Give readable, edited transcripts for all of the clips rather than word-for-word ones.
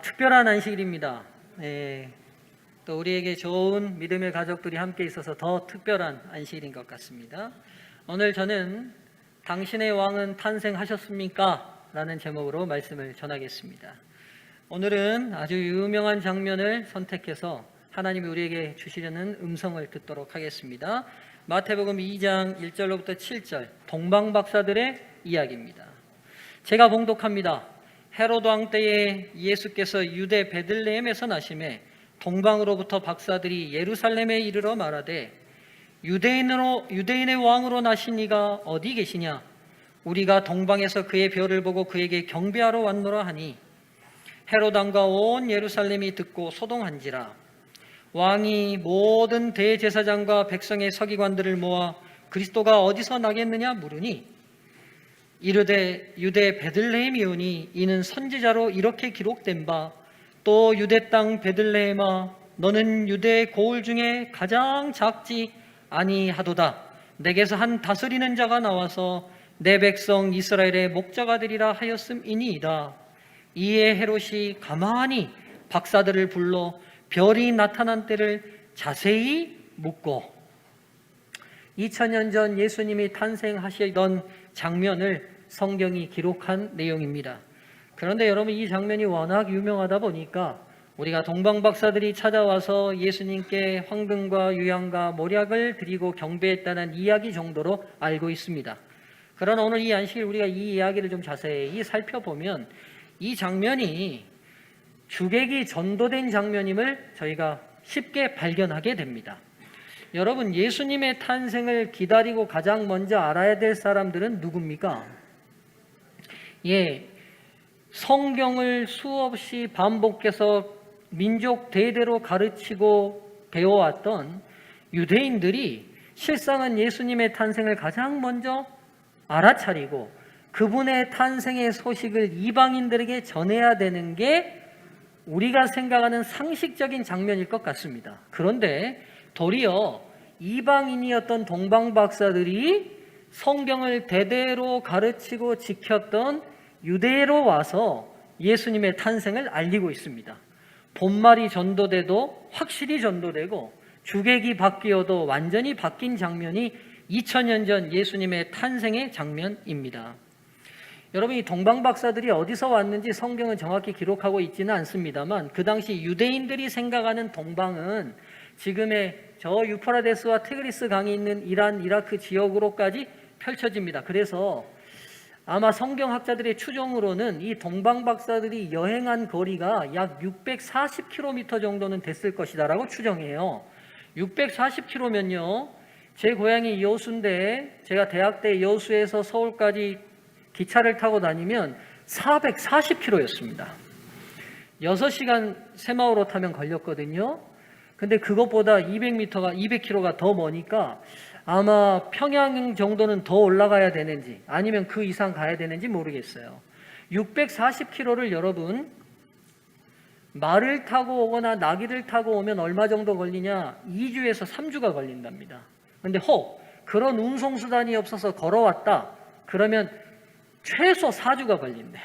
특별한 안식일입니다. 또 우리에게 좋은 믿음의 가족들이 함께 있어서 더 특별한 안식일인 것 같습니다. 오늘 저는 당신의 왕은 탄생하셨습니까? 라는 제목으로 말씀을 전하겠습니다. 오늘은 아주 유명한 장면을 선택해서 하나님이 우리에게 주시려는 음성을 듣도록 하겠습니다. 마태복음 2장 1절로부터 7절 동방박사들의 이야기입니다. 제가 봉독합니다. 헤로드 왕 때에 예수께서 유대 베들레헴에서 나심에 동방으로부터 박사들이 예루살렘에 이르러 말하되 유대인의 왕으로 나신 이가 어디 계시냐? 우리가 동방에서 그의 별을 보고 그에게 경배하러 왔노라 하니 헤로드 왕과 온 예루살렘이 듣고 소동한지라. 왕이 모든 대제사장과 백성의 서기관들을 모아 그리스도가 어디서 나겠느냐 물으니 이르되 유대 베들레헴이오니 이는 선지자로 이렇게 기록된 바 또 유대 땅 베들레헴아 너는 유대 고을 중에 가장 작지 아니하도다. 내게서 한 다스리는 자가 나와서 내 백성 이스라엘의 목자가 되리라 하였음이니이다. 이에 헤롯이 가만히 박사들을 불러 별이 나타난 때를 자세히 묻고 2000년 전 예수님이 탄생하시던 장면을 성경이 기록한 내용입니다. 그런데 여러분, 이 장면이 워낙 유명하다 보니까 우리가 동방박사들이 찾아와서 예수님께 황금과 유향과 몰약을 드리고 경배했다는 이야기 정도로 알고 있습니다. 그러나 오늘 이 안식일 우리가 이 이야기를 좀 자세히 살펴보면 이 장면이 주객이 전도된 장면임을 저희가 쉽게 발견하게 됩니다. 여러분, 예수님의 탄생을 기다리고 가장 먼저 알아야 될 사람들은 누굽니까? 성경을 수없이 반복해서 민족 대대로 가르치고 배워왔던 유대인들이 실상은 예수님의 탄생을 가장 먼저 알아차리고 그분의 탄생의 소식을 이방인들에게 전해야 되는 게 우리가 생각하는 상식적인 장면일 것 같습니다. 그런데 도리어 이방인이었던 동방박사들이 성경을 대대로 가르치고 지켰던 유대로 와서 예수님의 탄생을 알리고 있습니다. 본말이 전도돼도 확실히 전도되고 주객이 바뀌어도 완전히 바뀐 장면이 2000년 전 예수님의 탄생의 장면입니다. 여러분, 이 동방박사들이 어디서 왔는지 성경은 정확히 기록하고 있지는 않습니다만 그 당시 유대인들이 생각하는 동방은 지금의 저 유프라데스와 티그리스 강이 있는 이란, 이라크 지역으로까지 펼쳐집니다. 그래서 아마 성경학자들의 추정으로는 이 동방박사들이 여행한 거리가 약 640km 정도는 됐을 것이다라고 추정해요. 640km면요, 제 고향이 여수인데 제가 대학 때 여수에서 서울까지 기차를 타고 다니면 440km였습니다. 6시간 새마을호 타면 걸렸거든요. 근데 그것보다 200km가 더 머니까 아마 평양 정도는 더 올라가야 되는지 아니면 그 이상 가야 되는지 모르겠어요. 640km를 여러분 말을 타고 오거나 나귀를 타고 오면 얼마 정도 걸리냐? 2주에서 3주가 걸린답니다. 근데 그런 운송수단이 없어서 걸어왔다 그러면 최소 4주가 걸린대요.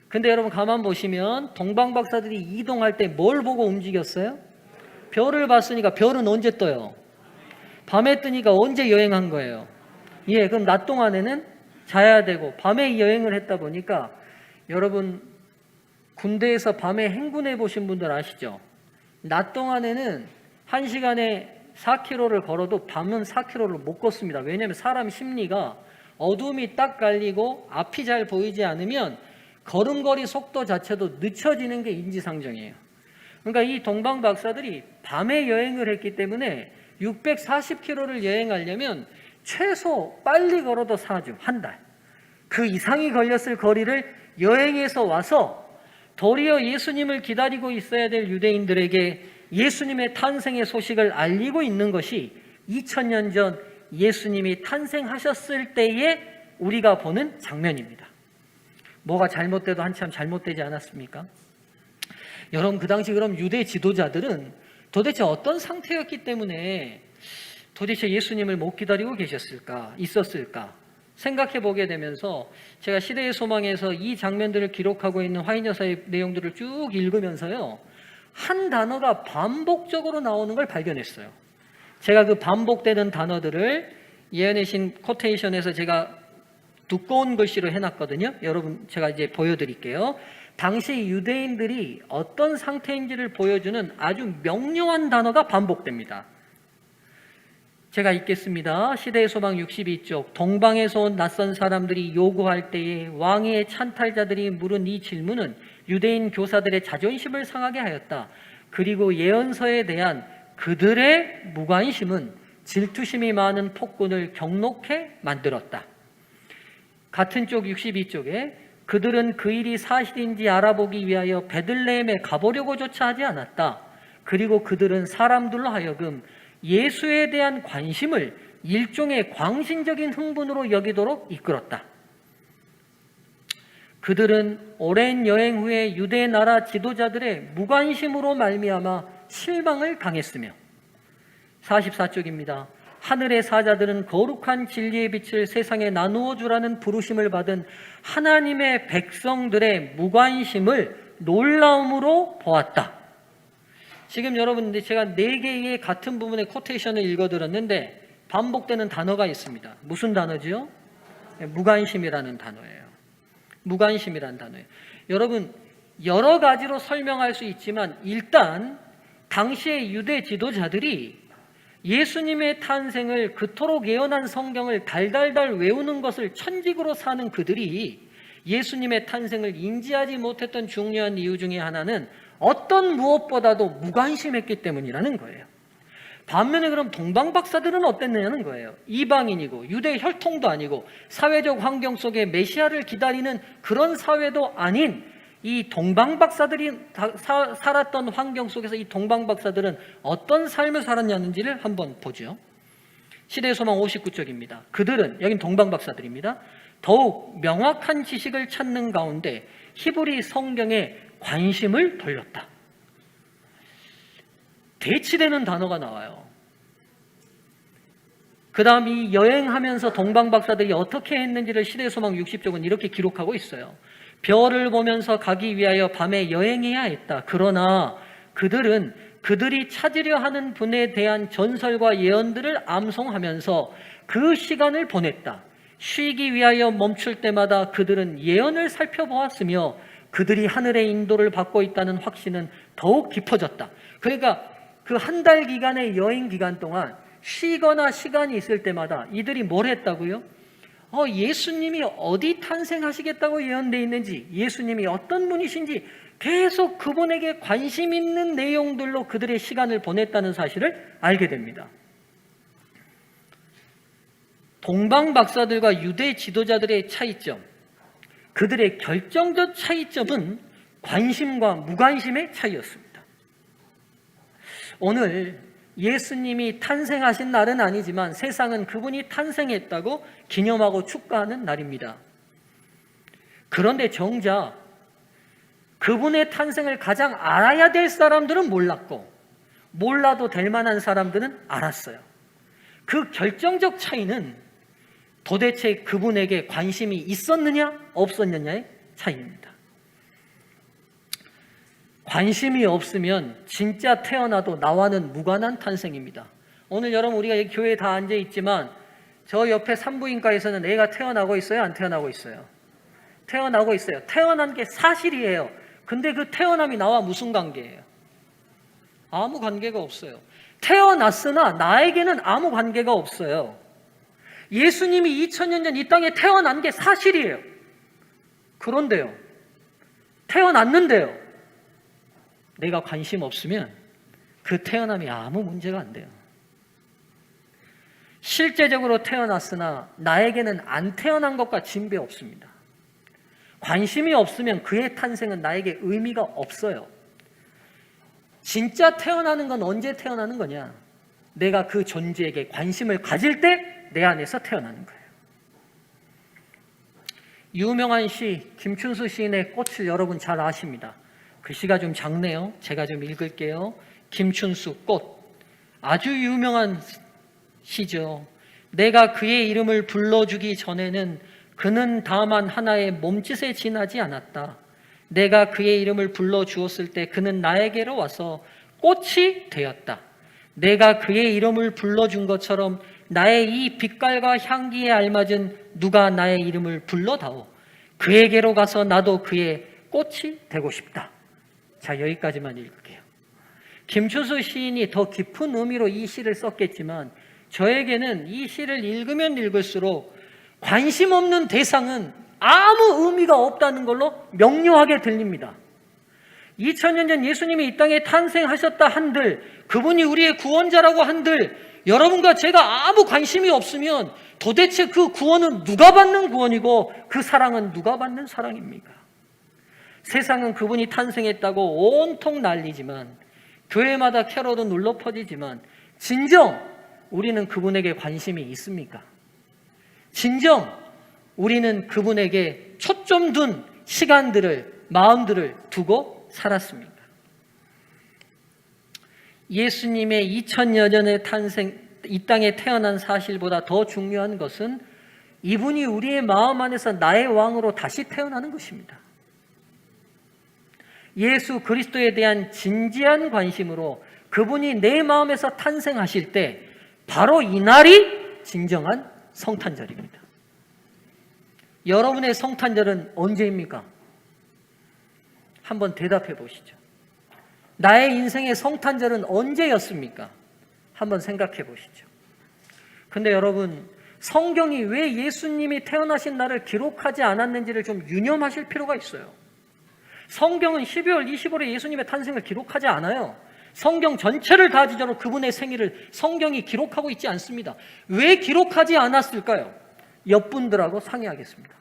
근데 여러분 가만 보시면 동방박사들이 이동할 때 뭘 보고 움직였어요? 별을 봤으니까 별은 언제 떠요? 밤에 뜨니까 언제 여행한 거예요? 그럼 낮 동안에는 자야 되고 밤에 여행을 했다 보니까 여러분 군대에서 밤에 행군해 보신 분들 아시죠? 낮 동안에는 1시간에 4km를 걸어도 밤은 4km를 못 걷습니다. 왜냐하면 사람 심리가 어둠이 딱 갈리고 앞이 잘 보이지 않으면 걸음걸이 속도 자체도 늦춰지는 게 인지상정이에요. 그러니까 이 동방박사들이 밤에 여행을 했기 때문에 640km를 여행하려면 최소 빨리 걸어도 4주, 한 달. 그 이상이 걸렸을 거리를 여행해서 와서 도리어 예수님을 기다리고 있어야 될 유대인들에게 예수님의 탄생의 소식을 알리고 있는 것이 2000년 전 예수님이 탄생하셨을 때에 우리가 보는 장면입니다. 뭐가 잘못돼도 한참 잘못되지 않았습니까? 여러분, 그 당시 그럼 유대 지도자들은 도대체 어떤 상태였기 때문에 도대체 예수님을 못 기다리고 있었을까? 생각해 보게 되면서 제가 시대의 소망에서 이 장면들을 기록하고 있는 화인여사의 내용들을 쭉 읽으면서요, 한 단어가 반복적으로 나오는 걸 발견했어요. 제가 그 반복되는 단어들을 예언의 신 코테이션에서 제가 두꺼운 글씨로 해놨거든요. 여러분, 제가 이제 보여드릴게요. 당시 유대인들이 어떤 상태인지를 보여주는 아주 명료한 단어가 반복됩니다. 제가 읽겠습니다. 시대의 소망 62쪽. 동방에서 온 낯선 사람들이 요구할 때에 왕의 찬탈자들이 물은 이 질문은 유대인 교사들의 자존심을 상하게 하였다. 그리고 예언서에 대한 그들의 무관심은 질투심이 많은 폭군을 경록해 만들었다. 같은 쪽 62쪽에 그들은 그 일이 사실인지 알아보기 위하여 베들레헴에 가보려고조차 하지 않았다. 그리고 그들은 사람들로 하여금 예수에 대한 관심을 일종의 광신적인 흥분으로 여기도록 이끌었다. 그들은 오랜 여행 후에 유대 나라 지도자들의 무관심으로 말미암아 실망을 당했으며 44쪽입니다. 하늘의 사자들은 거룩한 진리의 빛을 세상에 나누어 주라는 부르심을 받은 하나님의 백성들의 무관심을 놀라움으로 보았다. 지금 여러분, 제가 4개의 같은 부분의 코테이션을 읽어드렸는데 반복되는 단어가 있습니다. 무슨 단어지요? 무관심이라는 단어예요. 무관심이라는 단어예요. 여러분, 여러 가지로 설명할 수 있지만 일단 당시의 유대 지도자들이 예수님의 탄생을 그토록 예언한 성경을 달달달 외우는 것을 천직으로 사는 그들이 예수님의 탄생을 인지하지 못했던 중요한 이유 중에 하나는 어떤 무엇보다도 무관심했기 때문이라는 거예요. 반면에 그럼 동방박사들은 어땠느냐는 거예요. 이방인이고 유대 혈통도 아니고 사회적 환경 속에 메시아를 기다리는 그런 사회도 아닌 이 동방박사들이 살았던 환경 속에서 이 동방박사들은 어떤 삶을 살았냐는지를 한번 보죠. 시대의 소망 59쪽입니다. 그들은, 여긴 동방박사들입니다. 더욱 명확한 지식을 찾는 가운데 히브리 성경에 관심을 돌렸다. 대치되는 단어가 나와요. 그 다음 이 여행하면서 동방박사들이 어떻게 했는지를 시대의 소망 60쪽은 이렇게 기록하고 있어요. 별을 보면서 가기 위하여 밤에 여행해야 했다. 그러나 그들은 그들이 찾으려 하는 분에 대한 전설과 예언들을 암송하면서 그 시간을 보냈다. 쉬기 위하여 멈출 때마다 그들은 예언을 살펴보았으며 그들이 하늘의 인도를 받고 있다는 확신은 더욱 깊어졌다. 그러니까 그 한 달 기간의 여행 기간 동안 쉬거나 시간이 있을 때마다 이들이 뭘 했다고요? 예수님이 어디 탄생하시겠다고 예언되어 있는지, 예수님이 어떤 분이신지 계속 그분에게 관심 있는 내용들로 그들의 시간을 보냈다는 사실을 알게 됩니다. 동방 박사들과 유대 지도자들의 차이점, 그들의 결정적 차이점은 관심과 무관심의 차이였습니다. 오늘 예수님이 탄생하신 날은 아니지만 세상은 그분이 탄생했다고 기념하고 축하하는 날입니다. 그런데 정작 그분의 탄생을 가장 알아야 될 사람들은 몰랐고 몰라도 될 만한 사람들은 알았어요. 그 결정적 차이는 도대체 그분에게 관심이 있었느냐 없었느냐의 차이입니다. 관심이 없으면 진짜 태어나도 나와는 무관한 탄생입니다. 오늘 여러분 우리가 여기 교회에 다 앉아 있지만 저 옆에 산부인과에서는 애가 태어나고 있어요? 안 태어나고 있어요? 태어나고 있어요. 태어난 게 사실이에요. 근데 그 태어남이 나와 무슨 관계예요? 아무 관계가 없어요. 태어났으나 나에게는 아무 관계가 없어요. 예수님이 2000년 전 이 땅에 태어난 게 사실이에요. 그런데요, 태어났는데요, 내가 관심 없으면 그 태어남이 아무 문제가 안 돼요. 실제적으로 태어났으나 나에게는 안 태어난 것과 진배 없습니다. 관심이 없으면 그의 탄생은 나에게 의미가 없어요. 진짜 태어나는 건 언제 태어나는 거냐? 내가 그 존재에게 관심을 가질 때 내 안에서 태어나는 거예요. 유명한 시 김춘수 시인의 꽃을 여러분 잘 아십니다. 글씨가 좀 작네요. 제가 좀 읽을게요. 김춘수 꽃, 아주 유명한 시죠. 내가 그의 이름을 불러주기 전에는 그는 다만 하나의 몸짓에 지나지 않았다. 내가 그의 이름을 불러주었을 때 그는 나에게로 와서 꽃이 되었다. 내가 그의 이름을 불러준 것처럼 나의 이 빛깔과 향기에 알맞은 누가 나의 이름을 불러다오. 그에게로 가서 나도 그의 꽃이 되고 싶다. 자, 여기까지만 읽을게요. 김춘수 시인이 더 깊은 의미로 이 시를 썼겠지만 저에게는 이 시를 읽으면 읽을수록 관심 없는 대상은 아무 의미가 없다는 걸로 명료하게 들립니다. 2000년 전 예수님이 이 땅에 탄생하셨다 한들, 그분이 우리의 구원자라고 한들 여러분과 제가 아무 관심이 없으면 도대체 그 구원은 누가 받는 구원이고 그 사랑은 누가 받는 사랑입니까? 세상은 그분이 탄생했다고 온통 난리지만, 교회마다 캐롤도 눌러 퍼지지만 진정 우리는 그분에게 관심이 있습니까? 진정 우리는 그분에게 초점 둔 시간들을, 마음들을 두고 살았습니까? 예수님의 2000여 년의 탄생, 이 땅에 태어난 사실보다 더 중요한 것은 이분이 우리의 마음 안에서 나의 왕으로 다시 태어나는 것입니다. 예수 그리스도에 대한 진지한 관심으로 그분이 내 마음에서 탄생하실 때 바로 이날이 진정한 성탄절입니다. 여러분의 성탄절은 언제입니까? 한번 대답해 보시죠. 나의 인생의 성탄절은 언제였습니까? 한번 생각해 보시죠. 근데 여러분, 성경이 왜 예수님이 태어나신 날을 기록하지 않았는지를 좀 유념하실 필요가 있어요. 성경은 12월 25일에 예수님의 탄생을 기록하지 않아요. 성경 전체를 다 지저로 그분의 생일을 성경이 기록하고 있지 않습니다. 왜 기록하지 않았을까요? 옆분들하고 상의하겠습니다.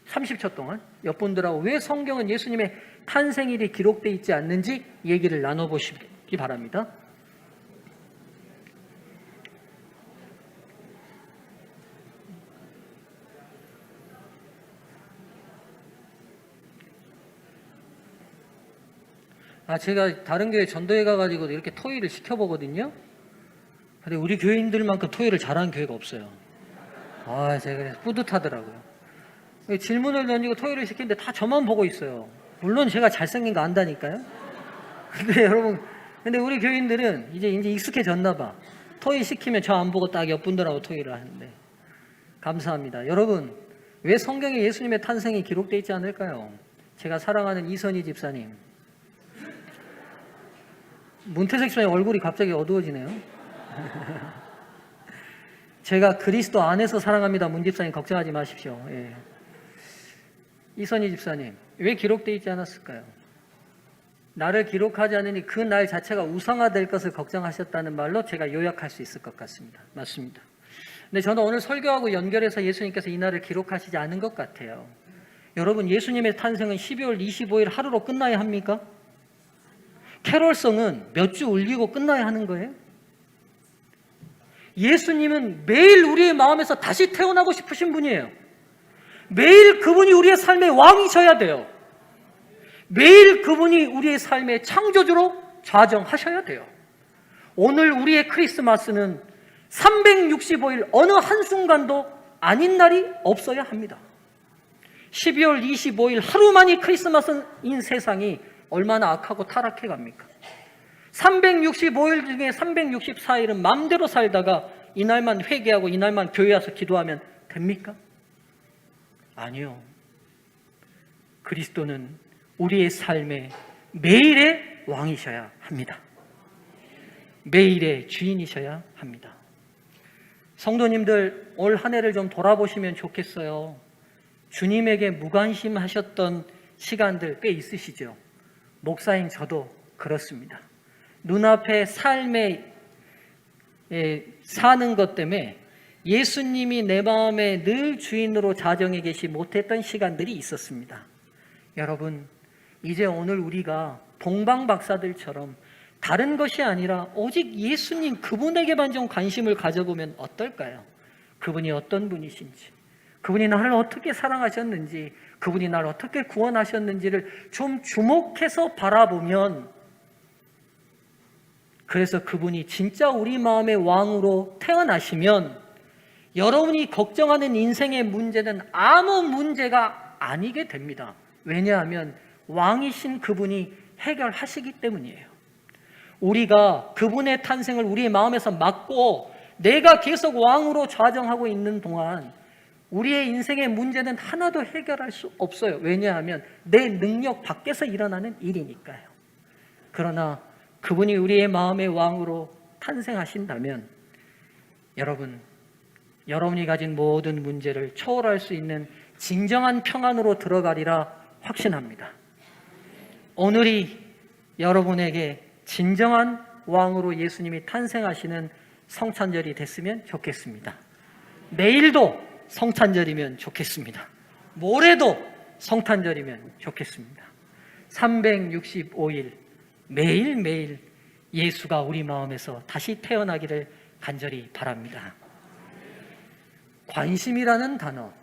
30초 동안 옆분들하고 왜 성경은 예수님의 탄생일이 기록되어 있지 않는지 얘기를 나눠보시기 바랍니다. 제가 다른 교회 전도회 가가지고 이렇게 토요일을 시켜보거든요. 근데 우리 교인들만큼 토요일을 잘하는 교회가 없어요. 제가 그래서 뿌듯하더라고요. 질문을 던지고 토요일을 시키는데 다 저만 보고 있어요. 물론 제가 잘생긴 거 안다니까요. 근데 여러분, 근데 우리 교인들은 이제 익숙해졌나 봐. 토요일 시키면 저 안 보고 딱 옆분들하고 토요일을 하는데. 감사합니다. 여러분, 왜 성경에 예수님의 탄생이 기록되어 있지 않을까요? 제가 사랑하는 이선희 집사님. 문태색 집사님 얼굴이 갑자기 어두워지네요. 제가 그리스도 안에서 사랑합니다. 문 집사님 걱정하지 마십시오. 예. 이선희 집사님, 왜 기록되어 있지 않았을까요? 나를 기록하지 않으니 그 날 자체가 우상화될 것을 걱정하셨다는 말로 제가 요약할 수 있을 것 같습니다. 맞습니다. 근데 저는 오늘 설교하고 연결해서 예수님께서 이 날을 기록하시지 않은 것 같아요. 여러분, 예수님의 탄생은 12월 25일 하루로 끝나야 합니까? 캐롤성은 몇 주 울리고 끝나야 하는 거예요? 예수님은 매일 우리의 마음에서 다시 태어나고 싶으신 분이에요. 매일 그분이 우리의 삶의 왕이셔야 돼요. 매일 그분이 우리의 삶의 창조주로 좌정하셔야 돼요. 오늘 우리의 크리스마스는 365일 어느 한순간도 아닌 날이 없어야 합니다. 12월 25일 하루만이 크리스마스인 세상이 얼마나 악하고 타락해 갑니까? 365일 중에 364일은 마음대로 살다가 이날만 회개하고 이날만 교회 와서 기도하면 됩니까? 아니요. 그리스도는 우리의 삶의 매일의 왕이셔야 합니다. 매일의 주인이셔야 합니다. 성도님들, 올 한 해를 좀 돌아보시면 좋겠어요. 주님에게 무관심하셨던 시간들 꽤 있으시죠? 목사인 저도 그렇습니다. 눈앞에 삶에 사는 것 때문에 예수님이 내 마음에 늘 주인으로 자정해 계시 못했던 시간들이 있었습니다. 여러분, 이제 오늘 우리가 동방박사들처럼 다른 것이 아니라 오직 예수님 그분에게만 좀 관심을 가져보면 어떨까요? 그분이 어떤 분이신지, 그분이 나를 어떻게 사랑하셨는지, 그분이 나를 어떻게 구원하셨는지를 좀 주목해서 바라보면 그래서 그분이 진짜 우리 마음의 왕으로 태어나시면 여러분이 걱정하는 인생의 문제는 아무 문제가 아니게 됩니다. 왜냐하면 왕이신 그분이 해결하시기 때문이에요. 우리가 그분의 탄생을 우리의 마음에서 막고 내가 계속 왕으로 좌정하고 있는 동안 우리의 인생의 문제는 하나도 해결할 수 없어요. 왜냐하면 내 능력 밖에서 일어나는 일이니까요. 그러나 그분이 우리의 마음의 왕으로 탄생하신다면 여러분이 가진 모든 문제를 초월할 수 있는 진정한 평안으로 들어가리라 확신합니다. 오늘이 여러분에게 진정한 왕으로 예수님이 탄생하시는 성찬절이 됐으면 좋겠습니다. 내일도 성찬절이면 좋겠습니다. 모레도 성탄절이면 좋겠습니다. 365일 매일매일 예수가 우리 마음에서 다시 태어나기를 간절히 바랍니다. 관심이라는 단어,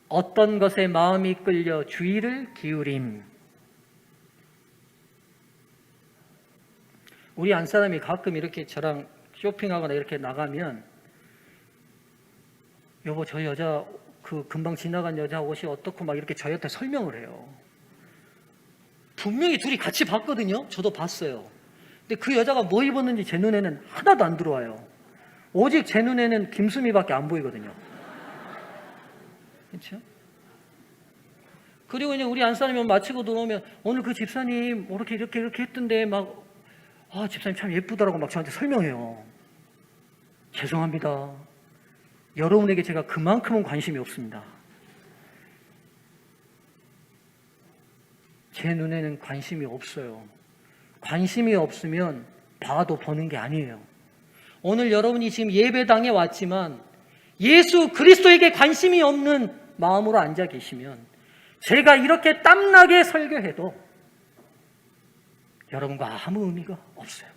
어떤 것에 마음이 끌려 주의를 기울임. 우리 안사람이 가끔 이렇게 저랑 쇼핑하거나 이렇게 나가면 여보 저 여자 그 금방 지나간 여자 옷이 어떻고 막 이렇게 저희한테 설명을 해요. 분명히 둘이 같이 봤거든요. 저도 봤어요. 근데 그 여자가 뭐 입었는지 제 눈에는 하나도 안 들어와요. 오직 제 눈에는 김수미밖에 안 보이거든요. 그렇죠? 그리고 이제 우리 안사람이 마치고 들어오면 오늘 그 집사님 이렇게 했던데 막 집사님 참 예쁘더라고 막 저한테 설명해요. 죄송합니다. 여러분에게 제가 그만큼은 관심이 없습니다. 제 눈에는 관심이 없어요. 관심이 없으면 봐도 보는 게 아니에요. 오늘 여러분이 지금 예배당에 왔지만 예수 그리스도에게 관심이 없는 마음으로 앉아 계시면 제가 이렇게 땀나게 설교해도 여러분과 아무 의미가 없어요.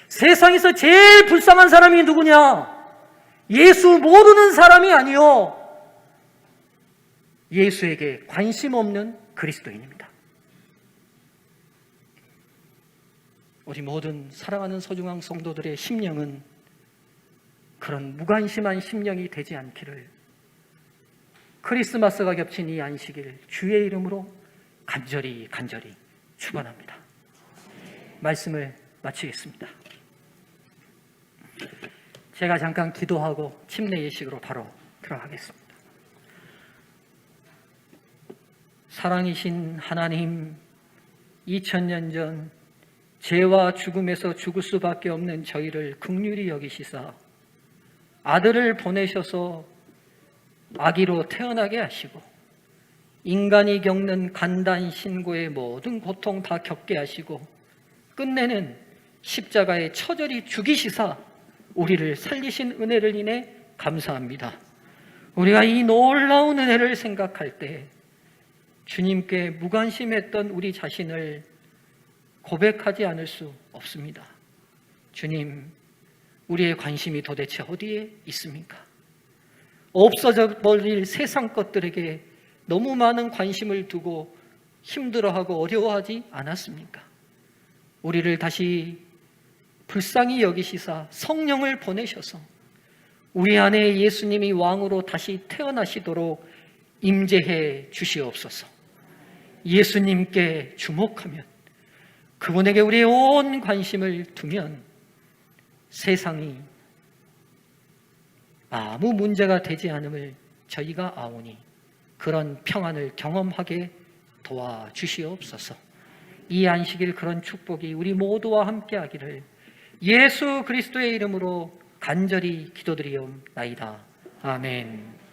세상에서 제일 불쌍한 사람이 누구냐? 예수 모르는 사람이 아니요, 예수에게 관심 없는 그리스도인입니다. 우리 모든 사랑하는 소중한 성도들의 심령은 그런 무관심한 심령이 되지 않기를 크리스마스가 겹친 이 안식일 주의 이름으로 간절히 축원합니다. 말씀을 마치겠습니다. 제가 잠깐 기도하고 침례 예식으로 바로 들어가겠습니다. 사랑이신 하나님, 2000년 전 죄와 죽음에서 죽을 수밖에 없는 저희를 긍휼히 여기시사 아들을 보내셔서 아기로 태어나게 하시고 인간이 겪는 간단 신고의 모든 고통 다 겪게 하시고 끝내는 십자가에 처절히 죽이시사 우리를 살리신 은혜를 인해 감사합니다. 우리가 이 놀라운 은혜를 생각할 때 주님께 무관심했던 우리 자신을 고백하지 않을 수 없습니다. 주님, 우리의 관심이 도대체 어디에 있습니까? 없어져 버릴 세상 것들에게 너무 많은 관심을 두고 힘들어하고 어려워하지 않았습니까? 우리를 다시 불쌍히 여기시사 성령을 보내셔서 우리 안에 예수님이 왕으로 다시 태어나시도록 임재해 주시옵소서. 예수님께 주목하면, 그분에게 우리의 온 관심을 두면 세상이 아무 문제가 되지 않음을 저희가 아오니 그런 평안을 경험하게 도와주시옵소서. 이 안식일 그런 축복이 우리 모두와 함께하기를 예수 그리스도의 이름으로 간절히 기도드리옵나이다. 아멘.